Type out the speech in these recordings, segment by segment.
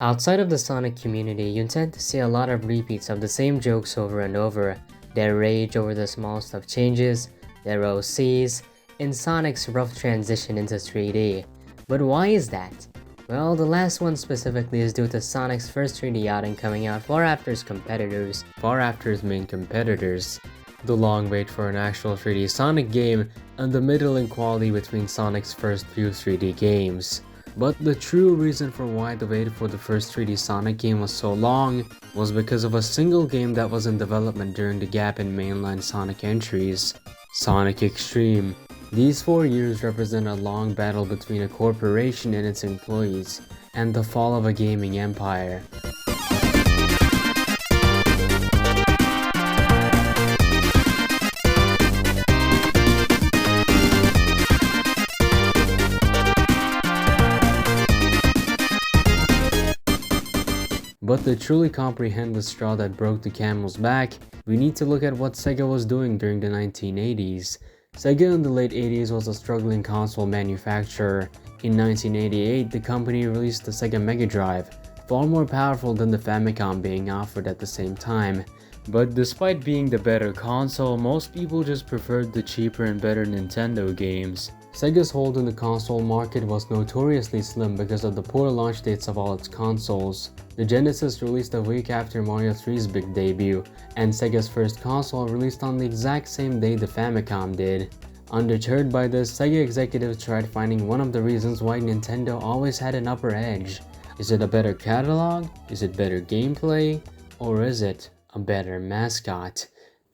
Outside of the Sonic community, you tend to see a lot of repeats of the same jokes over and over. Their rage over the smallest of changes, their OCs, and Sonic's rough transition into 3D. But why is that? Well, the last one specifically is due to Sonic's first 3D outing coming out far after his main competitors. The long wait for an actual 3D Sonic game, and the middling quality between Sonic's first few 3D games. But the true reason for why the wait for the first 3D Sonic game was so long was because of a single game that was in development during the gap in mainline Sonic entries, Sonic X-Treme. These 4 years represent a long battle between a corporation and its employees, and the fall of a gaming empire. But to truly comprehend the straw that broke the camel's back, we need to look at what Sega was doing during the 1980s. Sega in the late 80s was a struggling console manufacturer. In 1988, the company released the Sega Mega Drive, far more powerful than the Famicom being offered at the same time. But despite being the better console, most people just preferred the cheaper and better Nintendo games. Sega's hold in the console market was notoriously slim because of the poor launch dates of all its consoles. The Genesis released a week after Mario 3's big debut, and Sega's first console released on the exact same day the Famicom did. Undeterred by this, Sega executives tried finding one of the reasons why Nintendo always had an upper edge. Is it a better catalog? Is it better gameplay? Or is it a better mascot?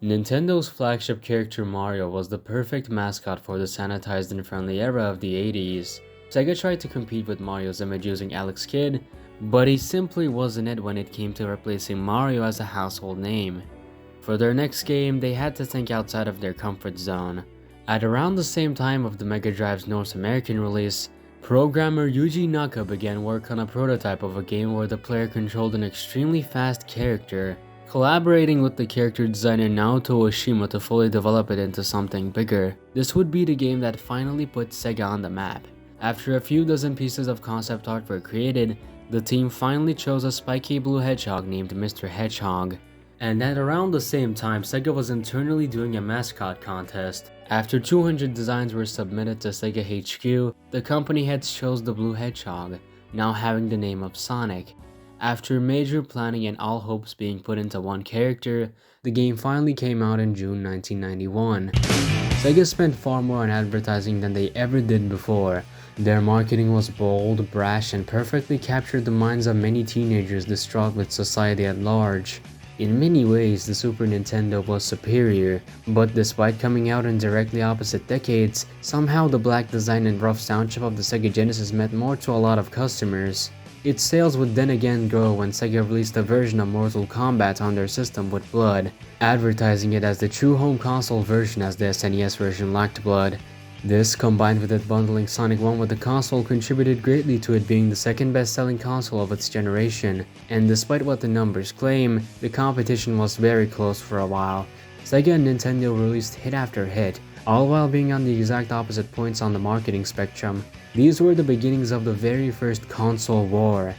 Nintendo's flagship character Mario was the perfect mascot for the sanitized and friendly era of the 80s. Sega tried to compete with Mario's image using Alex Kidd, but he simply wasn't it when it came to replacing Mario as a household name. For their next game, they had to think outside of their comfort zone. At around the same time of the Mega Drive's North American release, programmer Yuji Naka began work on a prototype of a game where the player controlled an extremely fast character, collaborating with the character designer Naoto Oshima to fully develop it into something bigger. This would be the game that finally put Sega on the map. After a few dozen pieces of concept art were created, the team finally chose a spiky blue hedgehog named Mr. Hedgehog. And at around the same time, Sega was internally doing a mascot contest. After 200 designs were submitted to Sega HQ, the company heads chose the blue hedgehog, now having the name of Sonic. After major planning and all hopes being put into one character, the game finally came out in June 1991. Sega spent far more on advertising than they ever did before. Their marketing was bold, brash, and perfectly captured the minds of many teenagers distraught with society at large. In many ways, the Super Nintendo was superior, but despite coming out in directly opposite decades, somehow the black design and rough sound chip of the Sega Genesis meant more to a lot of customers. Its sales would then again grow when Sega released a version of Mortal Kombat on their system with blood, advertising it as the true home console version as the SNES version lacked blood. This, combined with it bundling Sonic 1 with the console, contributed greatly to it being the second best-selling console of its generation, and despite what the numbers claim, the competition was very close for a while. Sega and Nintendo released hit after hit, all while being on the exact opposite points on the marketing spectrum. These were the beginnings of the very first console war.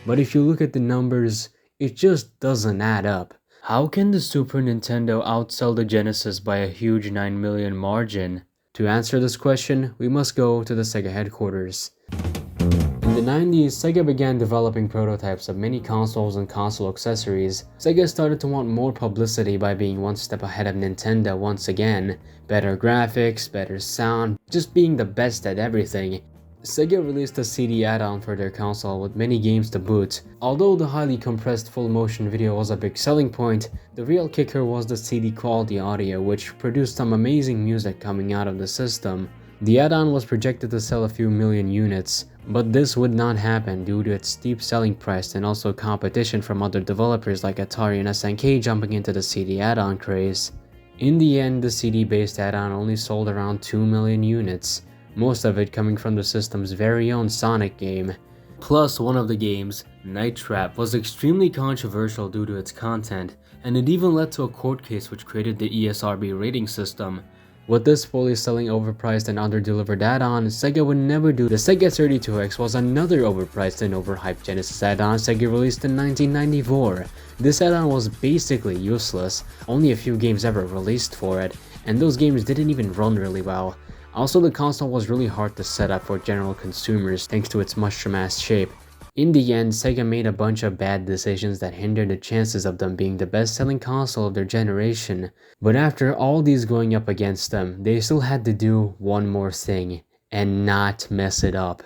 But if you look at the numbers, it just doesn't add up. How can the Super Nintendo outsell the Genesis by a huge 9 million margin? To answer this question, we must go to the Sega headquarters. In the 90s, Sega began developing prototypes of many consoles and console accessories. Sega started to want more publicity by being one step ahead of Nintendo once again. Better graphics, better sound, just being the best at everything. Sega released a CD add-on for their console with many games to boot. Although the highly compressed full-motion video was a big selling point, the real kicker was the CD quality audio, which produced some amazing music coming out of the system. The add-on was projected to sell a few million units, but this would not happen due to its steep selling price and also competition from other developers like Atari and SNK jumping into the CD add-on craze. In the end, the CD-based add-on only sold around 2 million units. Most of it coming from the system's very own Sonic game. Plus, one of the games, Night Trap, was extremely controversial due to its content, and it even led to a court case which created the ESRB rating system. With this fully selling overpriced and under-delivered add-on, Sega would never do. The Sega 32X was another overpriced and overhyped Genesis add-on Sega released in 1994. This add-on was basically useless, only a few games ever released for it, and those games didn't even run really well. Also, the console was really hard to set up for general consumers thanks to its mushroom-ass shape. In the end, Sega made a bunch of bad decisions that hindered the chances of them being the best-selling console of their generation. But after all these going up against them, they still had to do one more thing, and not mess it up.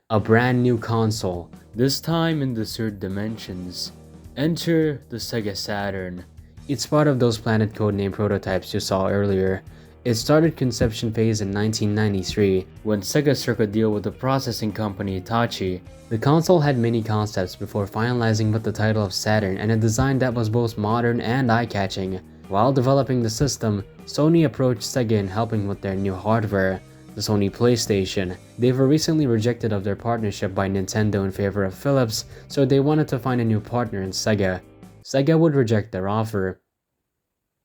A brand new console, this time in the third dimensions. Enter the Sega Saturn. It's part of those Planet Codename prototypes you saw earlier. It started conception phase in 1993 when Sega struck a deal with the processing company Hitachi. The console had many concepts before finalizing with the title of Saturn and a design that was both modern and eye-catching. While developing the system, Sony approached Sega in helping with their new hardware, the Sony PlayStation. They were recently rejected of their partnership by Nintendo in favor of Philips, so they wanted to find a new partner in Sega. Sega would reject their offer.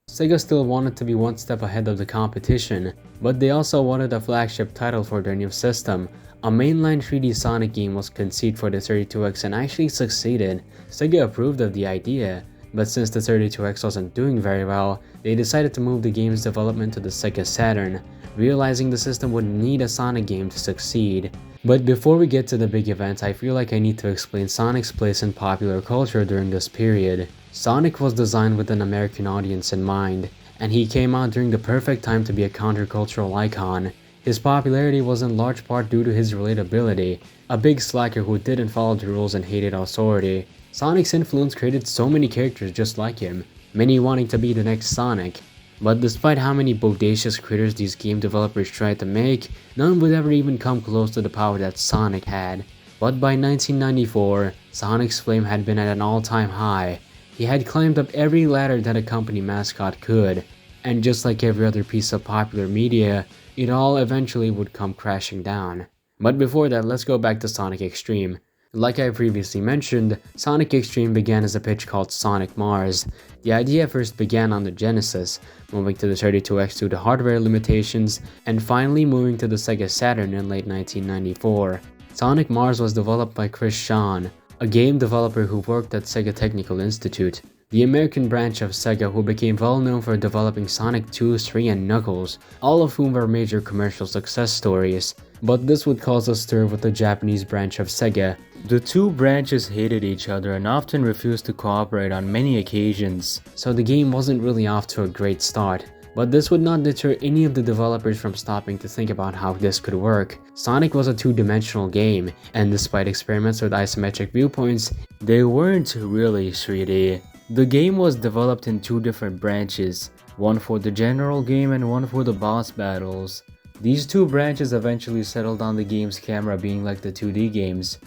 Sega still wanted to be one step ahead of the competition, but they also wanted a flagship title for their new system. A mainline 3D Sonic game was conceived for the 32X and actually succeeded. Sega approved of the idea, but since the 32X wasn't doing very well, they decided to move the game's development to the Sega Saturn, realizing the system would need a Sonic game to succeed. But before we get to the big event, I feel like I need to explain Sonic's place in popular culture during this period. Sonic was designed with an American audience in mind, and he came out during the perfect time to be a countercultural icon. His popularity was in large part due to his relatability, a big slacker who didn't follow the rules and hated authority. Sonic's influence created so many characters just like him, many wanting to be the next Sonic. But despite how many bodacious critters these game developers tried to make, none would ever even come close to the power that Sonic had. But by 1994, Sonic's flame had been at an all-time high. He had climbed up every ladder that a company mascot could, and just like every other piece of popular media, it all eventually would come crashing down. But before that, let's go back to Sonic X-Treme. Like I previously mentioned, Sonic X-Treme began as a pitch called Sonic Mars. The idea first began on the Genesis, moving to the 32X due to hardware limitations, and finally moving to the Sega Saturn in late 1994. Sonic Mars was developed by Chris Senn, a game developer who worked at Sega Technical Institute, the American branch of Sega who became well known for developing Sonic 2, 3, and Knuckles, all of whom were major commercial success stories. But this would cause a stir with the Japanese branch of Sega. The two branches hated each other and often refused to cooperate on many occasions, so the game wasn't really off to a great start. But this would not deter any of the developers from stopping to think about how this could work. Sonic was a two-dimensional game, and despite experiments with isometric viewpoints, they weren't really 3D. The game was developed in two different branches, one for the general game and one for the boss battles. These two branches eventually settled on the game's camera being like the 2D games,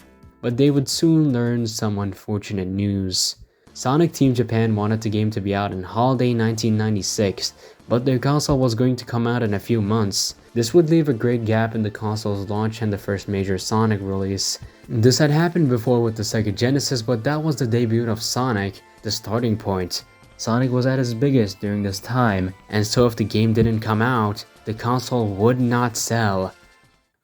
but they would soon learn some unfortunate news. Sonic Team Japan wanted the game to be out in holiday 1996, but their console was going to come out in a few months. This would leave a great gap in the console's launch and the first major Sonic release. This had happened before with the Sega Genesis, but that was the debut of Sonic, the starting point. Sonic was at its biggest during this time, and so if the game didn't come out, the console would not sell.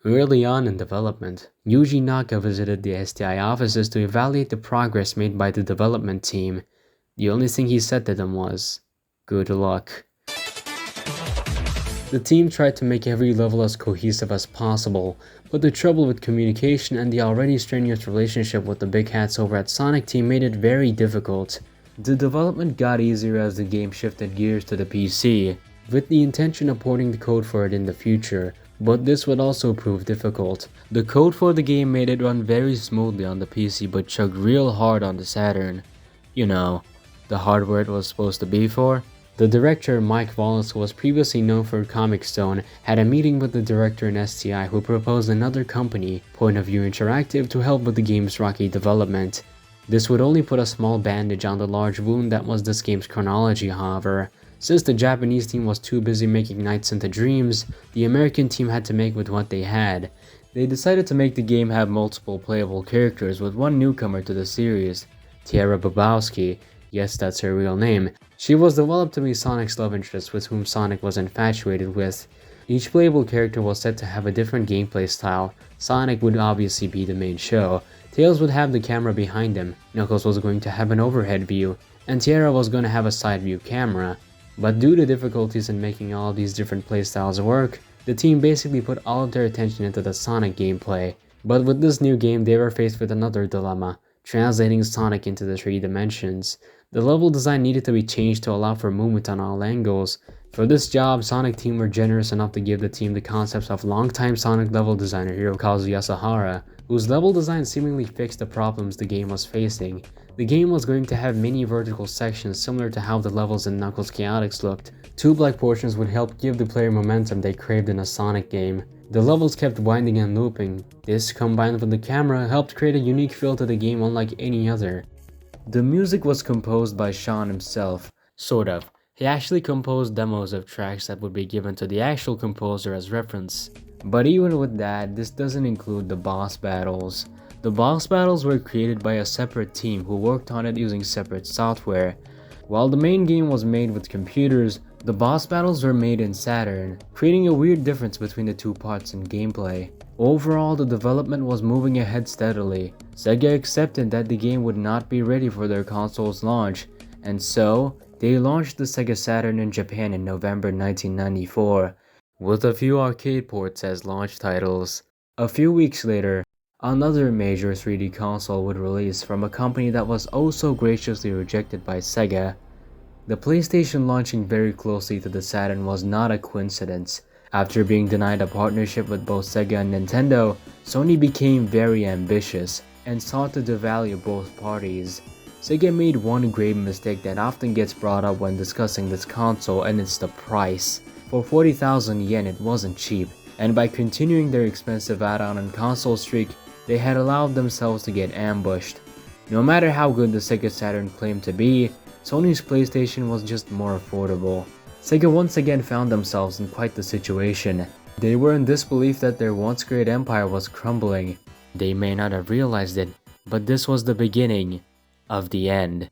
Early on in development, Yuji Naka visited the STI offices to evaluate the progress made by the development team. The only thing he said to them was, "Good luck." The team tried to make every level as cohesive as possible, but the trouble with communication and the already strenuous relationship with the big hats over at Sonic Team made it very difficult. The development got easier as the game shifted gears to the PC, with the intention of porting the code for it in the future, but this would also prove difficult. The code for the game made it run very smoothly on the PC but chugged real hard on the Saturn. You know, the hardware it was supposed to be for. The director, Mike Wallace, who was previously known for Comic Zone, had a meeting with the director in STI who proposed another company, Point of View Interactive, to help with the game's rocky development. This would only put a small bandage on the large wound that was this game's chronology, however. Since the Japanese team was too busy making Nights into Dreams, the American team had to make with what they had. They decided to make the game have multiple playable characters with one newcomer to the series, Tiara Bobowski. Yes, that's her real name. She was developed to be Sonic's love interest with whom Sonic was infatuated with. Each playable character was said to have a different gameplay style. Sonic would obviously be the main show. Tails would have the camera behind him, Knuckles was going to have an overhead view, and Tiara was going to have a side view camera. But due to difficulties in making all of these different playstyles work, the team basically put all of their attention into the Sonic gameplay. But with this new game, they were faced with another dilemma, translating Sonic into the 3 dimensions. The level design needed to be changed to allow for movement on all angles. For this job, Sonic team were generous enough to give the team the concepts of longtime Sonic level designer Hirokazu Yasuhara, whose level design seemingly fixed the problems the game was facing. The game was going to have many vertical sections similar to how the levels in Knuckles Chaotix looked. 2 black portions would help give the player momentum they craved in a Sonic game. The levels kept winding and looping. This, combined with the camera, helped create a unique feel to the game unlike any other. The music was composed by Sean himself, sort of. He actually composed demos of tracks that would be given to the actual composer as reference. But even with that, this doesn't include the boss battles. The boss battles were created by a separate team who worked on it using separate software. While the main game was made with computers, the boss battles were made in Saturn, creating a weird difference between the 2 parts in gameplay. Overall, the development was moving ahead steadily. Sega accepted that the game would not be ready for their console's launch, and so, they launched the Sega Saturn in Japan in November 1994, with a few arcade ports as launch titles. A few weeks later, another major 3D console would release from a company that was oh so graciously rejected by Sega. The PlayStation launching very closely to the Saturn was not a coincidence. After being denied a partnership with both Sega and Nintendo, Sony became very ambitious and sought to devalue both parties. Sega made one grave mistake that often gets brought up when discussing this console, and it's the price. For 40,000 yen it wasn't cheap, and by continuing their expensive add-on and console streak, they had allowed themselves to get ambushed. No matter how good the Sega Saturn claimed to be, Sony's PlayStation was just more affordable. Sega once again found themselves in quite the situation. They were in disbelief that their once great empire was crumbling. They may not have realized it, but this was the beginning of the end.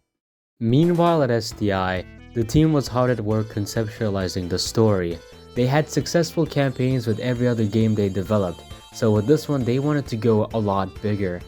Meanwhile at STI, the team was hard at work conceptualizing the story. They had successful campaigns with every other game they developed, so with this one they wanted to go a lot bigger.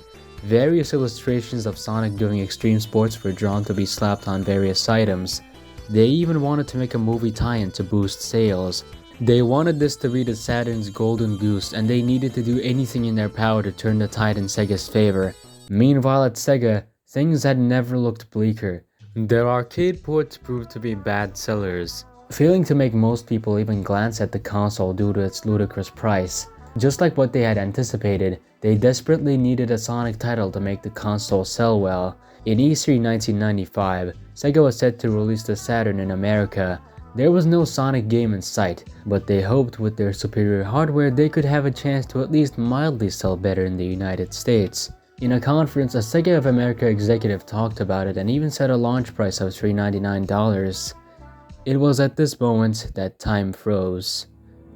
Various illustrations of Sonic doing extreme sports were drawn to be slapped on various items. They even wanted to make a movie tie-in to boost sales. They wanted this to be the Saturn's golden goose, and they needed to do anything in their power to turn the tide in Sega's favor. Meanwhile at Sega, things had never looked bleaker. Their arcade ports proved to be bad sellers, failing to make most people even glance at the console due to its ludicrous price. Just like what they had anticipated, they desperately needed a Sonic title to make the console sell well. In E3 1995, Sega was set to release the Saturn in America. There was no Sonic game in sight, but they hoped with their superior hardware they could have a chance to at least mildly sell better in the United States. In a conference, a Sega of America executive talked about it and even set a launch price of $399. It was at this moment that time froze.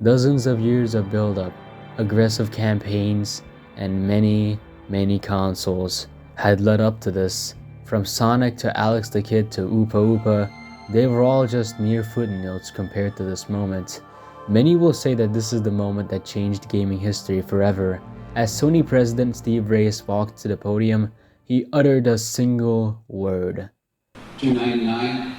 Dozens of years of build-up, aggressive campaigns, and many consoles had led up to this. From Sonic to Alex the Kid to Oopa Oopa, they were all just mere footnotes compared to this moment. Many will say that this is the moment that changed gaming history forever. As Sony president Steve Reyes walked to the podium, he uttered a single word. $299.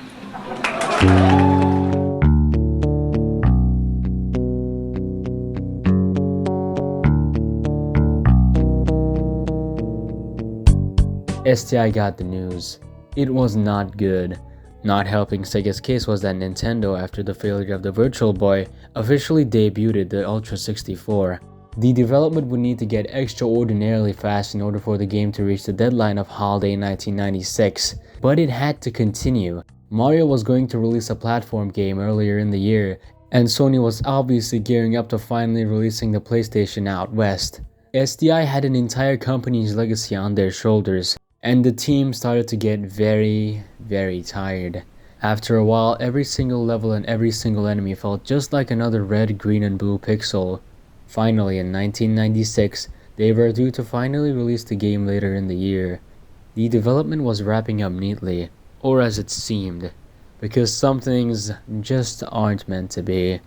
STI got the news. It was not good. Not helping Sega's case was that Nintendo, after the failure of the Virtual Boy, officially debuted the Ultra 64. The development would need to get extraordinarily fast in order for the game to reach the deadline of holiday 1996, but it had to continue. Mario was going to release a platform game earlier in the year, and Sony was obviously gearing up to finally releasing the PlayStation out west. STI had an entire company's legacy on their shoulders, and the team started to get very tired. After a while, every single level and every single enemy felt just like another red, green, and blue pixel. Finally, in 1996, they were due to finally release the game later in the year. The development was wrapping up neatly. or as it seemed, because some things just aren't meant to be.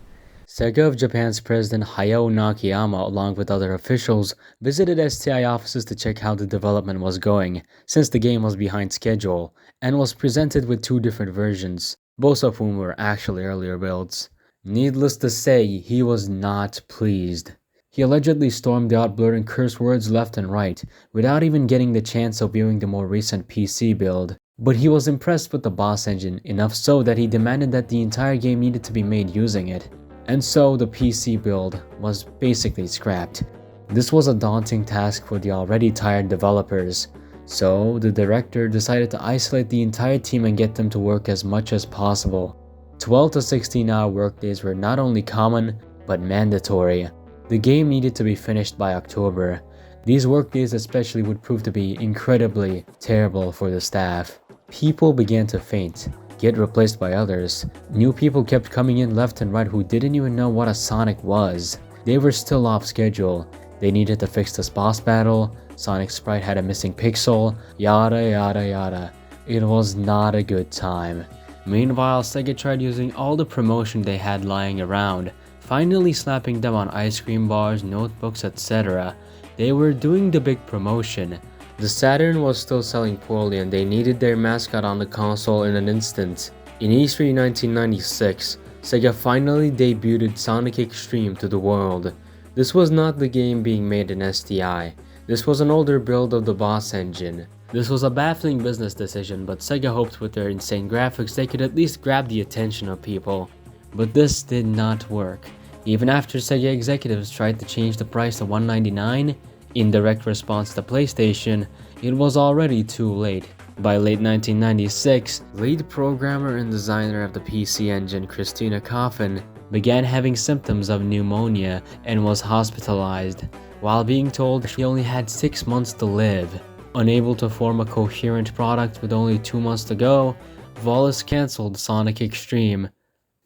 Sega of Japan's president Hayao Nakayama, along with other officials, visited STI offices to check how the development was going, since the game was behind schedule, and was presented with two different versions, both of whom were actually earlier builds. Needless to say, he was not pleased. He allegedly stormed out, blurting curse words left and right, without even getting the chance of viewing the more recent PC build. But he was impressed with the boss engine, enough so that he demanded that the entire game needed to be made using it. And so the PC build was basically scrapped. This was a daunting task for the already tired developers, so the director decided to isolate the entire team and get them to work as much as possible. 12 to 16-hour workdays were not only common, but mandatory. The game needed to be finished by October. These workdays especially would prove to be incredibly terrible for the staff. People began to faint, get replaced by others. New people kept coming in left and right who didn't even know what a Sonic was. They were still off schedule. They needed to fix this boss battle. Sonic's sprite had a missing pixel, yada yada yada. It was not a good time. Meanwhile, Sega tried using all the promotion they had lying around, finally slapping them on ice cream bars, notebooks, etc. They were doing the big promotion. The Saturn was still selling poorly and they needed their mascot on the console in an instant. In E3 1996, Sega finally debuted Sonic X-Treme to the world. This was not the game being made in STI. This was an older build of the boss engine. This was a baffling business decision, but Sega hoped with their insane graphics they could at least grab the attention of people. But this did not work. Even after Sega executives tried to change the price to $199, in direct response to PlayStation, it was already too late. By late 1996, lead programmer and designer of the PC engine Christina Coffin began having symptoms of pneumonia and was hospitalized, while being told she only had 6 months to live. Unable to form a coherent product with only 2 months to go, Wallace cancelled Sonic X-Treme.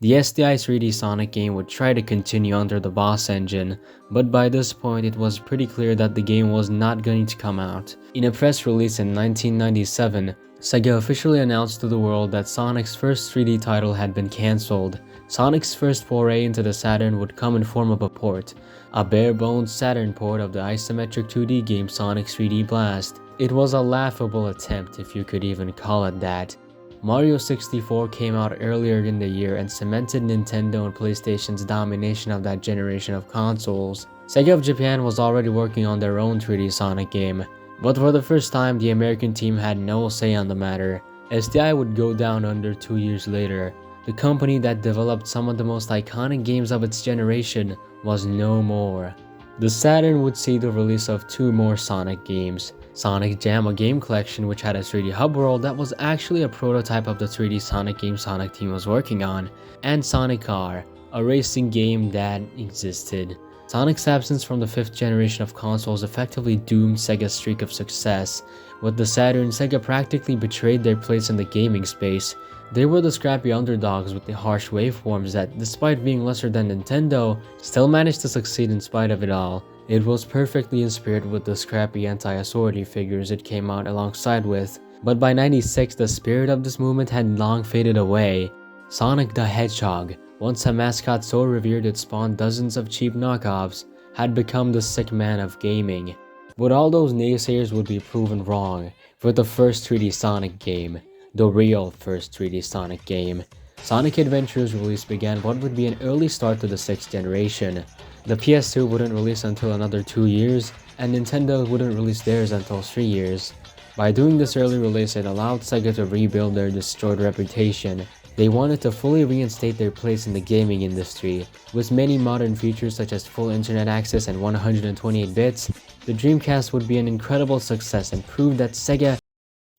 The STI 3D Sonic game would try to continue under the boss engine, but by this point it was pretty clear that the game was not going to come out. In a press release in 1997, Sega officially announced to the world that Sonic's first 3D title had been cancelled. Sonic's first foray into the Saturn would come in form of a port, a bare-bones Saturn port of the isometric 2D game Sonic 3D Blast. It was a laughable attempt, if you could even call it that. Mario 64 came out earlier in the year and cemented Nintendo and PlayStation's domination of that generation of consoles. Sega of Japan was already working on their own 3D Sonic game, but for the first time the American team had no say on the matter. STI would go down under 2 years later. The company that developed some of the most iconic games of its generation was no more. The Saturn would see the release of 2 more Sonic games. Sonic Jam, a game collection which had a 3D hub world that was actually a prototype of the 3D Sonic game Sonic team was working on, and Sonic Car, a racing game that existed. Sonic's absence from the 5th generation of consoles effectively doomed Sega's streak of success. With the Saturn, Sega practically betrayed their place in the gaming space. They were the scrappy underdogs with the harsh waveforms that, despite being lesser than Nintendo, still managed to succeed in spite of it all. It was perfectly in spirit with the scrappy anti-authority figures it came out alongside with, but by 96 the spirit of this movement had long faded away. Sonic the Hedgehog, once a mascot so revered it spawned dozens of cheap knockoffs, had become the sick man of gaming. But all those naysayers would be proven wrong with the first 3D Sonic game, the real first 3D Sonic game. Sonic Adventure's release began what would be an early start to the 6th generation. The PS2 wouldn't release until another 2 years, and Nintendo wouldn't release theirs until 3 years. By doing this early release, it allowed Sega to rebuild their destroyed reputation. They wanted to fully reinstate their place in the gaming industry. With many modern features such as full internet access and 128 bits, the Dreamcast would be an incredible success and proved that Sega,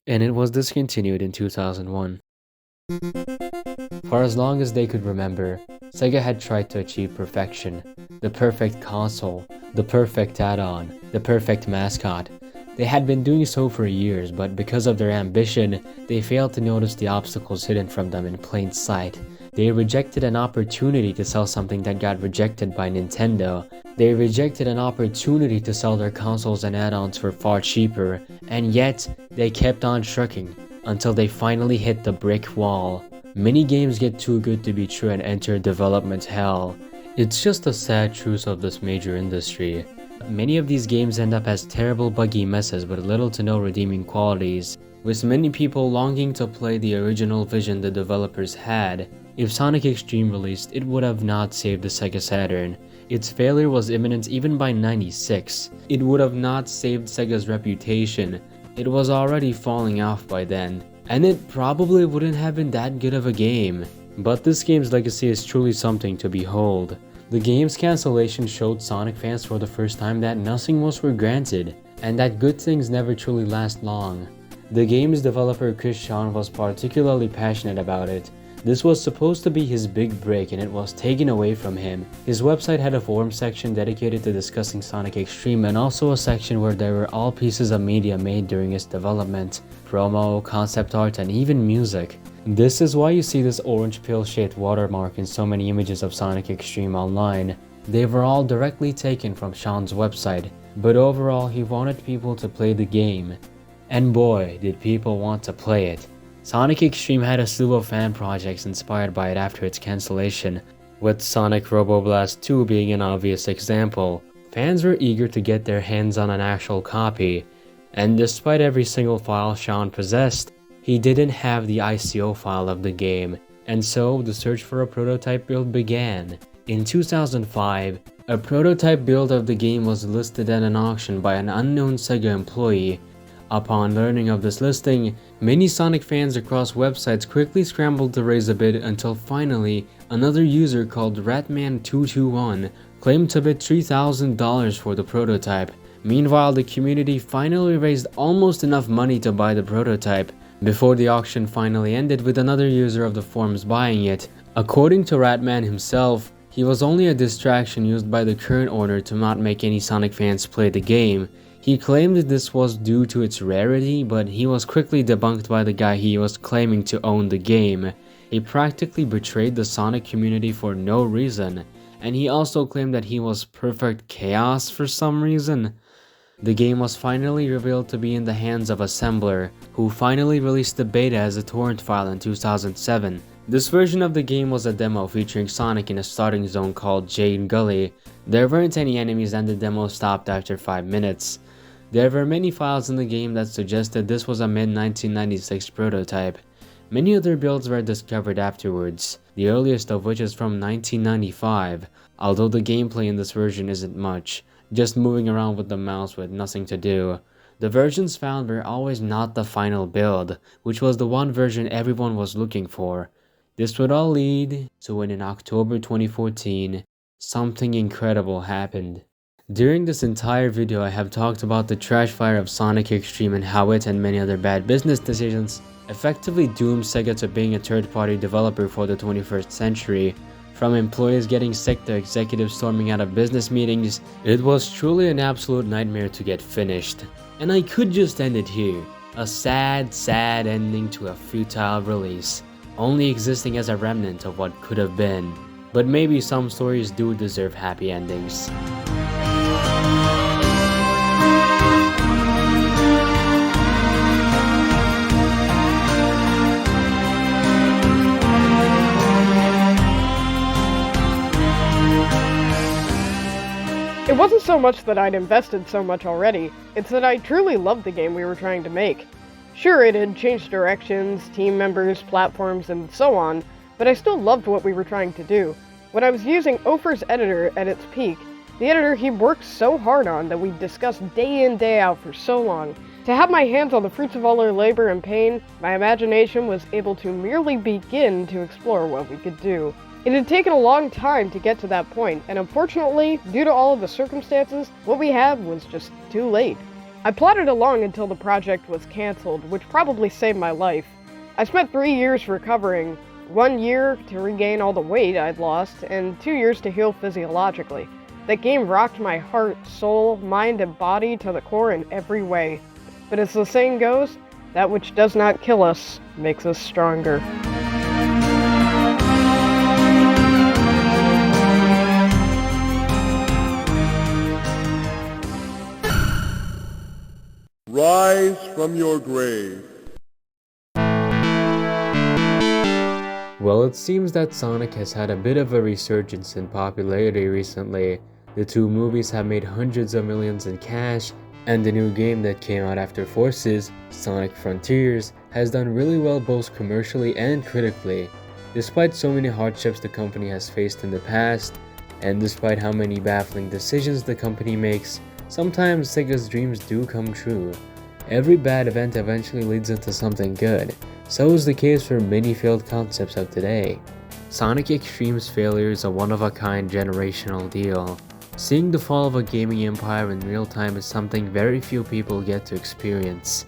and it was discontinued in 2001. For as long as they could remember, Sega had tried to achieve perfection. The perfect console, the perfect add-on, the perfect mascot. They had been doing so for years, but because of their ambition, they failed to notice the obstacles hidden from them in plain sight. They rejected an opportunity to sell something that got rejected by Nintendo. They rejected an opportunity to sell their consoles and add-ons for far cheaper, and yet they kept on trucking until they finally hit the brick wall. Many games get too good to be true and enter development hell. It's just a sad truth of this major industry. Many of these games end up as terrible buggy messes with little to no redeeming qualities, with many people longing to play the original vision the developers had. If Sonic X-Treme released, it would have not saved the Sega Saturn. Its failure was imminent even by '96. It would have not saved Sega's reputation. It was already falling off by then, and it probably wouldn't have been that good of a game. But this game's legacy is truly something to behold. The game's cancellation showed Sonic fans for the first time that nothing was for granted, and that good things never truly last long. The game's developer Chris Senn was particularly passionate about it. This was supposed to be his big break and it was taken away from him. His website had a forum section dedicated to discussing Sonic X-Treme and also a section where there were all pieces of media made during its development, promo, concept art, and even music. This is why you see this orange pill-shaped watermark in so many images of Sonic X-Treme online. They were all directly taken from Senn's website, but overall he wanted people to play the game. And boy, did people want to play it. Sonic X-Treme had a slew of fan projects inspired by it after its cancellation, with Sonic Robo Blast 2 being an obvious example. Fans were eager to get their hands on an actual copy, and despite every single file Senn possessed, he didn't have the ICO file of the game, and so the search for a prototype build began. In 2005, a prototype build of the game was listed at an auction by an unknown Sega employee. Upon learning of this listing, many Sonic fans across websites quickly scrambled to raise a bid until finally, another user called Ratman221 claimed to bid $3,000 for the prototype. Meanwhile, the community finally raised almost enough money to buy the prototype, before the auction finally ended with another user of the forums buying it. According to Ratman himself, he was only a distraction used by the current owner to not make any Sonic fans play the game. He claimed that this was due to its rarity, but he was quickly debunked by the guy he was claiming to own the game. He practically betrayed the Sonic community for no reason, and he also claimed that he was perfect chaos for some reason. The game was finally revealed to be in the hands of Assembler, who finally released the beta as a torrent file in 2007. This version of the game was a demo featuring Sonic in a starting zone called Jade Gully. There weren't any enemies and the demo stopped after 5 minutes. There were many files in the game that suggested this was a mid-1996 prototype. Many other builds were discovered afterwards, the earliest of which is from 1995, although the gameplay in this version isn't much, just moving around with the mouse with nothing to do. The versions found were always not the final build, which was the one version everyone was looking for. This would all lead to when in October 2014, something incredible happened. During this entire video, I have talked about the trash fire of Sonic X-Treme and how it and many other bad business decisions effectively doomed Sega to being a third-party developer for the 21st century. From employees getting sick to executives storming out of business meetings, it was truly an absolute nightmare to get finished. And I could just end it here. A sad, sad ending to a futile release, only existing as a remnant of what could have been. But maybe some stories do deserve happy endings. It wasn't so much that I'd invested so much already, it's that I truly loved the game we were trying to make. Sure, it had changed directions, team members, platforms, and so on, but I still loved what we were trying to do. When I was using Ophir's editor at its peak, the editor he worked so hard on that we discussed day in, day out for so long, to have my hands on the fruits of all our labor and pain, my imagination was able to merely begin to explore what we could do. It had taken a long time to get to that point, and unfortunately, due to all of the circumstances, what we had was just too late. I plodded along until the project was cancelled, which probably saved my life. I spent 3 years recovering, 1 year to regain all the weight I'd lost, and 2 years to heal physiologically. That game rocked my heart, soul, mind, and body to the core in every way. But as the saying goes, that which does not kill us makes us stronger. Rise from your grave. Well, it seems that Sonic has had a bit of a resurgence in popularity recently. The two movies have made hundreds of millions in cash, and the new game that came out after Forces, Sonic Frontiers, has done really well both commercially and critically. Despite so many hardships the company has faced in the past, and despite how many baffling decisions the company makes, sometimes Sega's dreams do come true. Every bad event eventually leads into something good. So is the case for many failed concepts of today. Sonic X-Treme's failure is a one-of-a-kind generational deal. Seeing the fall of a gaming empire in real time is something very few people get to experience.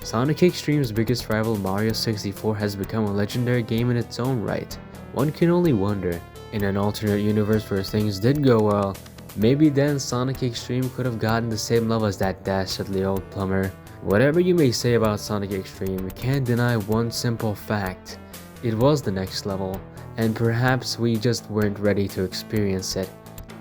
Sonic X-Treme's biggest rival Mario 64 has become a legendary game in its own right. One can only wonder, in an alternate universe where things did go well, maybe then Sonic X-Treme could have gotten the same love as that dastardly old plumber. Whatever you may say about Sonic X-Treme, you can't deny one simple fact. It was the next level, and perhaps we just weren't ready to experience it.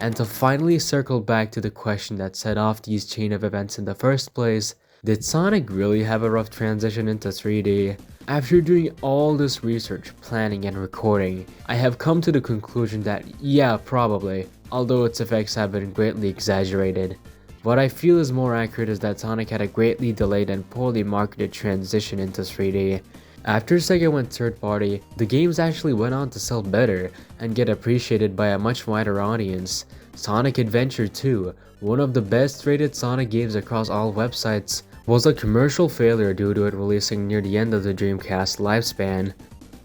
And to finally circle back to the question that set off these chain of events in the first place, did Sonic really have a rough transition into 3D? After doing all this research, planning, and recording, I have come to the conclusion that yeah, probably, although its effects have been greatly exaggerated. What I feel is more accurate is that Sonic had a greatly delayed and poorly marketed transition into 3D. After Sega went third party, the games actually went on to sell better and get appreciated by a much wider audience. Sonic Adventure 2, one of the best rated Sonic games across all websites, was a commercial failure due to it releasing near the end of the Dreamcast lifespan.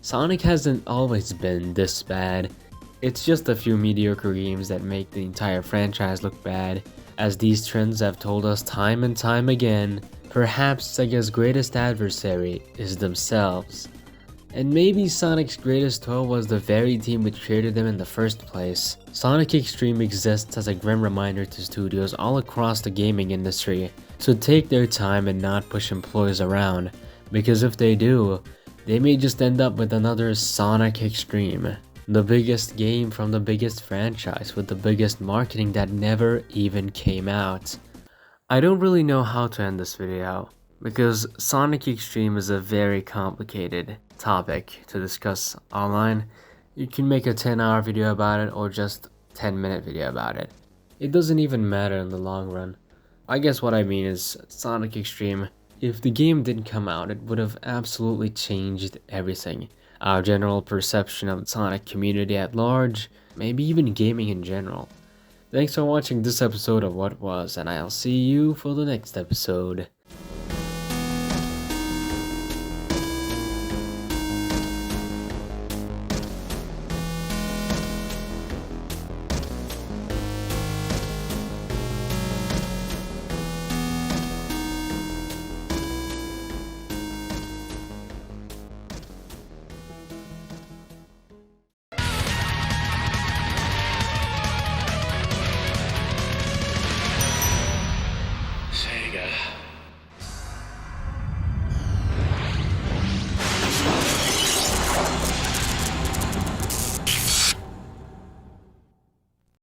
Sonic hasn't always been this bad. It's just a few mediocre games that make the entire franchise look bad. As these trends have told us time and time again, perhaps Sega's greatest adversary is themselves. And maybe Sonic's greatest foe was the very team which created them in the first place. Sonic X-Treme exists as a grim reminder to studios all across the gaming industry to take their time and not push employees around, because if they do, they may just end up with another Sonic X-Treme. The biggest game from the biggest franchise with the biggest marketing that never even came out. I don't really know how to end this video, because Sonic X-Treme is a very complicated topic to discuss online. You can make a 10-hour video about it or just 10-minute video about it. It doesn't even matter in the long run. I guess what I mean is Sonic X-Treme, if the game didn't come out, it would have absolutely changed everything. Our general perception of the Sonic community at large, maybe even gaming in general. Thanks for watching this episode of What Was, and I'll see you for the next episode. Sega.